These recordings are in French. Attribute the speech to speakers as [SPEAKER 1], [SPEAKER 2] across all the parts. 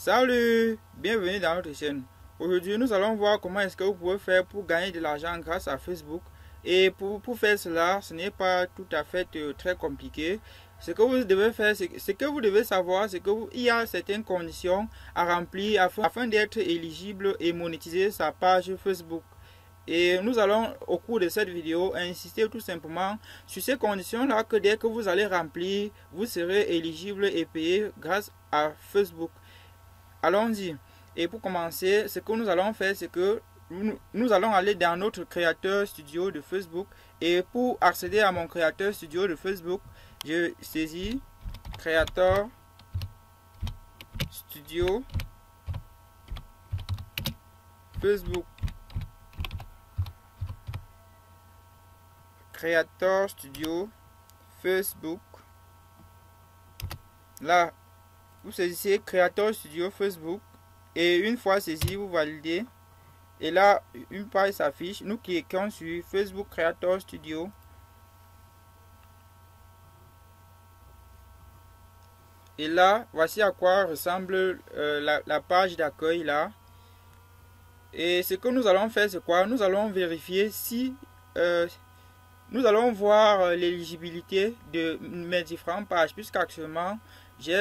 [SPEAKER 1] Salut, bienvenue dans notre chaîne. Aujourd'hui, nous allons voir comment est-ce que vous pouvez faire pour gagner de l'argent grâce à Facebook. Et pour faire cela, ce n'est pas tout à fait très compliqué. Ce que vous devez faire, ce que vous devez savoir, c'est qu'il y a certaines conditions à remplir afin d'être éligible et monétiser sa page Facebook. Et nous allons, au cours de cette vidéo, insister tout simplement sur ces conditions-là que dès que vous allez remplir, vous serez éligible et payé grâce à Facebook. Allons-y. Et pour commencer, ce que nous allons faire, c'est que nous allons aller dans notre créateur studio de Facebook. Et pour accéder à mon créateur studio de Facebook, je saisis créateur studio Facebook. Créateur studio Facebook. Là, vous saisissez créateur studio Facebook et une fois saisi, vous validez et là une page s'affiche. Nous cliquons sur Facebook Creator Studio et là voici à quoi ressemble la page d'accueil là. Et ce que nous allons faire, c'est quoi? Nous allons vérifier si nous allons voir l'éligibilité de mes différentes pages, puisqu'actuellement j'ai,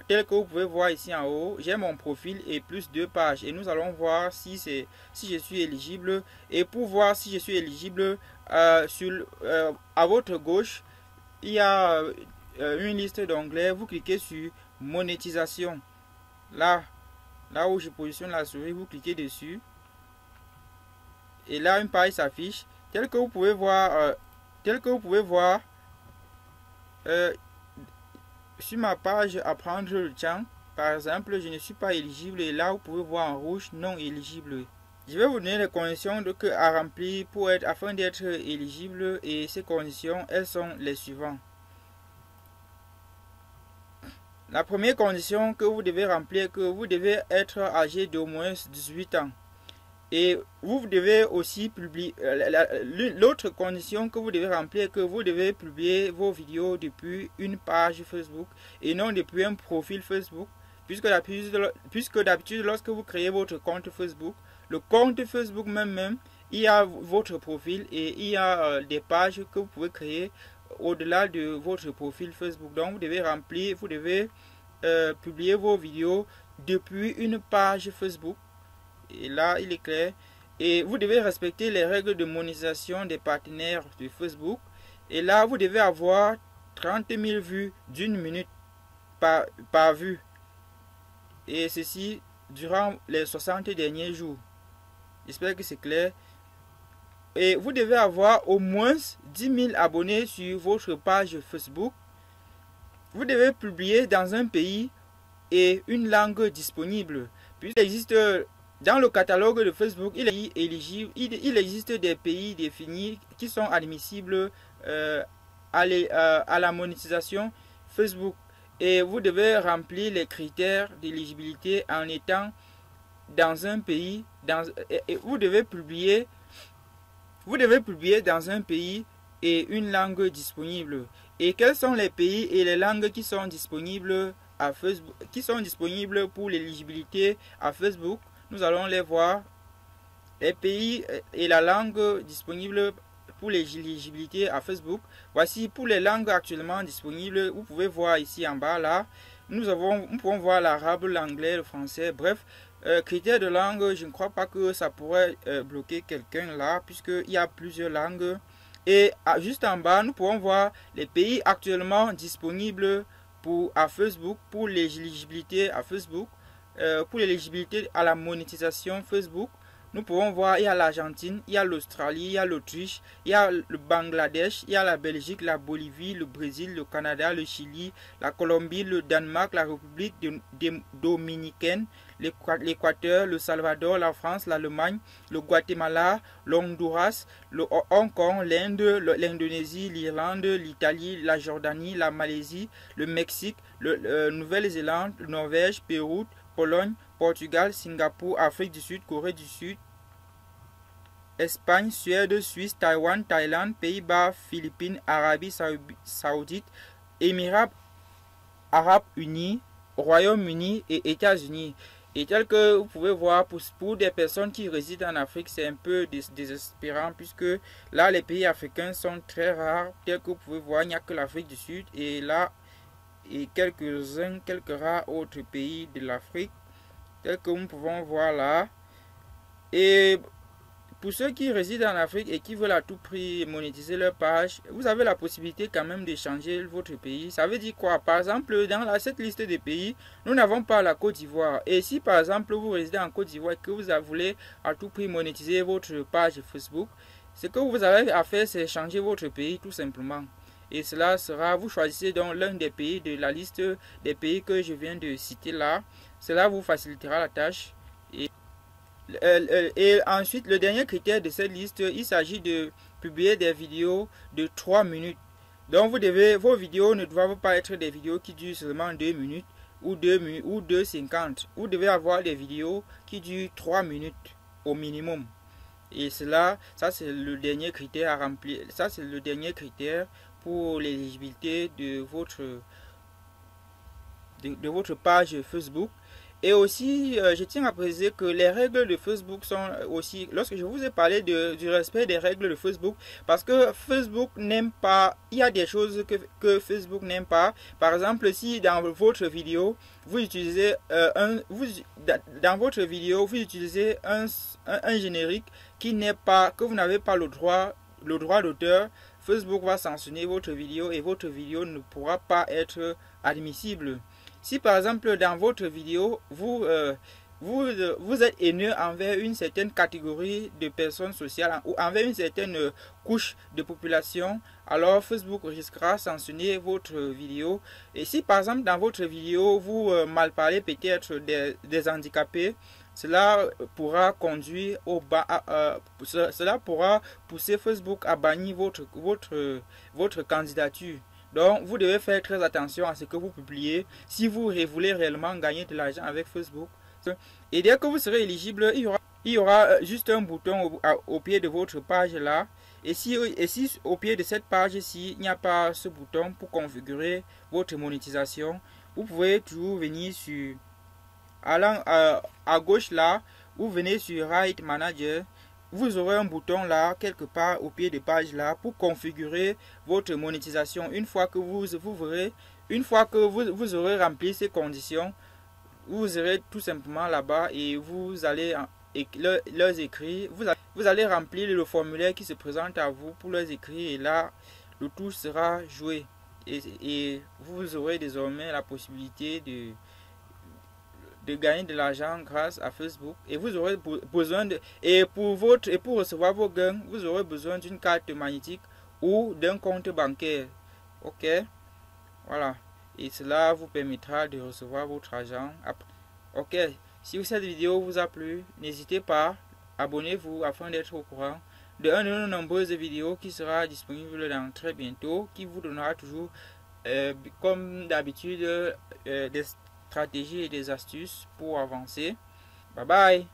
[SPEAKER 1] tel que vous pouvez voir ici en haut, j'ai mon profil et plus 2 pages. Et nous allons voir si je suis éligible. Et pour voir si je suis éligible, à votre gauche, il y a une liste d'onglets. Vous cliquez sur monétisation. Là où je positionne la souris, vous cliquez dessus. Et là, une page s'affiche. Tel que vous pouvez voir, sur ma page apprendre le temps, par exemple, je ne suis pas éligible et là vous pouvez voir en rouge non éligible. Je vais vous donner les conditions à remplir afin d'être éligible, et ces conditions, elles sont les suivantes. La première condition que vous devez remplir est que vous devez être âgé d'au moins 18 ans. Et vous devez aussi publier, l'autre condition que vous devez remplir est que vous devez publier vos vidéos depuis une page Facebook et non depuis un profil Facebook, puisque d'habitude lorsque vous créez votre compte Facebook, le compte Facebook même, il y a votre profil et il y a des pages que vous pouvez créer au-delà de votre profil Facebook. Donc vous devez publier vos vidéos depuis une page Facebook. Et là, il est clair. Et vous devez respecter les règles de monétisation des partenaires de Facebook. Et là, vous devez avoir 30 000 vues d'une minute par vue. Et ceci durant les 60 derniers jours. J'espère que c'est clair. Et vous devez avoir au moins 10 000 abonnés sur votre page Facebook. Vous devez publier dans un pays et une langue disponible. Puis il existe... Dans le catalogue de Facebook, il existe des pays définis qui sont admissibles à la monétisation Facebook. Et vous devez remplir les critères d'éligibilité en étant dans un pays. Et vous devez publier dans un pays et une langue disponible. Et quels sont les pays et les langues qui sont disponibles à Facebook, qui sont disponibles pour l'éligibilité à Facebook? Nous allons les voir. Les pays et la langue disponible pour l'éligibilité à Facebook. Voici pour les langues actuellement disponibles. Vous pouvez voir ici en bas là. Nous pouvons voir l'arabe, l'anglais, le français. Bref, critères de langue, je ne crois pas que ça pourrait bloquer quelqu'un là, puisqu'il y a plusieurs langues. Et juste en bas, nous pouvons voir les pays actuellement disponibles à Facebook, pour l'éligibilité à Facebook. Pour l'éligibilité à la monétisation Facebook, nous pouvons voir, il y a l'Argentine, il y a l'Australie, il y a l'Autriche, il y a le Bangladesh, il y a la Belgique, la Bolivie, le Brésil, le Canada, le Chili, la Colombie, le Danemark, la République dominicaine, l'Équateur, le Salvador, la France, l'Allemagne, le Guatemala, l'Honduras, le Hong Kong, l'Inde, l'Indonésie, l'Irlande, l'Italie, la Jordanie, la Malaisie, le Mexique, le Nouvelle-Zélande, le Norvège, Pérou, Pologne, Portugal, Singapour, Afrique du Sud, Corée du Sud, Espagne, Suède, Suisse, Taïwan, Thaïlande, Pays-Bas, Philippines, Arabie Saoudite, Émirats Arabes Unis, Royaume-Uni et États-Unis. Et tel que vous pouvez voir, pour des personnes qui résident en Afrique, c'est un peu désespérant puisque là, les pays africains sont très rares. Tel que vous pouvez voir, il n'y a que l'Afrique du Sud et là, et quelques rares autres pays de l'Afrique, tels que nous pouvons voir là. Et pour ceux qui résident en Afrique et qui veulent à tout prix monétiser leur page, vous avez la possibilité quand même de changer votre pays. Ça veut dire quoi? Par exemple, dans cette liste de pays, nous n'avons pas la Côte d'Ivoire. Et si par exemple vous résidez en Côte d'Ivoire et que vous voulez à tout prix monétiser votre page Facebook, ce que vous avez à faire, c'est changer votre pays tout simplement. Et cela sera, vous choisissez donc l'un des pays de la liste des pays que je viens de citer là. Cela vous facilitera la tâche. Et ensuite, le dernier critère de cette liste, il s'agit de publier des vidéos de 3 minutes. Donc, vos vidéos ne doivent pas être des vidéos qui durent seulement 2 minutes ou 2,50. Vous devez avoir des vidéos qui durent 3 minutes au minimum. Et ça c'est le dernier critère à remplir. Ça, c'est le dernier critère pour l'éligibilité de votre page Facebook. Et aussi, je tiens à préciser que les règles de Facebook sont aussi, lorsque je vous ai parlé du respect des règles de Facebook, parce que Facebook n'aime pas, il y a des choses que Facebook n'aime pas. Par exemple, si dans votre vidéo, vous utilisez dans votre vidéo, vous utilisez un générique qui n'est pas, que vous n'avez pas le droit d'auteur, Facebook va sanctionner votre vidéo et votre vidéo ne pourra pas être admissible. Si par exemple dans votre vidéo, vous êtes haineux envers une certaine catégorie de personnes sociales ou envers une certaine couche de population, alors Facebook risquera de sanctionner votre vidéo. Et si par exemple dans votre vidéo, vous malparlez peut-être des handicapés, cela pourra conduire cela pourra pousser Facebook à bannir votre candidature. Donc, vous devez faire très attention à ce que vous publiez si vous voulez réellement gagner de l'argent avec Facebook. Et dès que vous serez éligible, il y aura juste un bouton au pied de votre page là. Et si au pied de cette page-ci, il n'y a pas ce bouton pour configurer votre monétisation, vous pouvez toujours venir sur, allant à gauche là, vous venez sur Right Manager. Vous aurez un bouton là, quelque part au pied de page là, pour configurer votre monétisation. Une fois que vous aurez rempli ces conditions, vous irez tout simplement là-bas et vous allez leur écrire. Vous allez remplir le formulaire qui se présente à vous pour leur écrire et là, le tout sera joué. Et vous aurez désormais la possibilité de gagner de l'argent grâce à Facebook et vous aurez besoin pour recevoir vos gains, vous aurez besoin d'une carte magnétique ou d'un compte bancaire. Ok, voilà, et cela vous permettra de recevoir votre argent après. Ok, si cette vidéo vous a plu, n'hésitez pas, abonnez-vous afin d'être au courant de nos nombreuses vidéos qui sera disponible dans très bientôt, qui vous donnera toujours comme d'habitude des stratégies et des astuces pour avancer. Bye bye.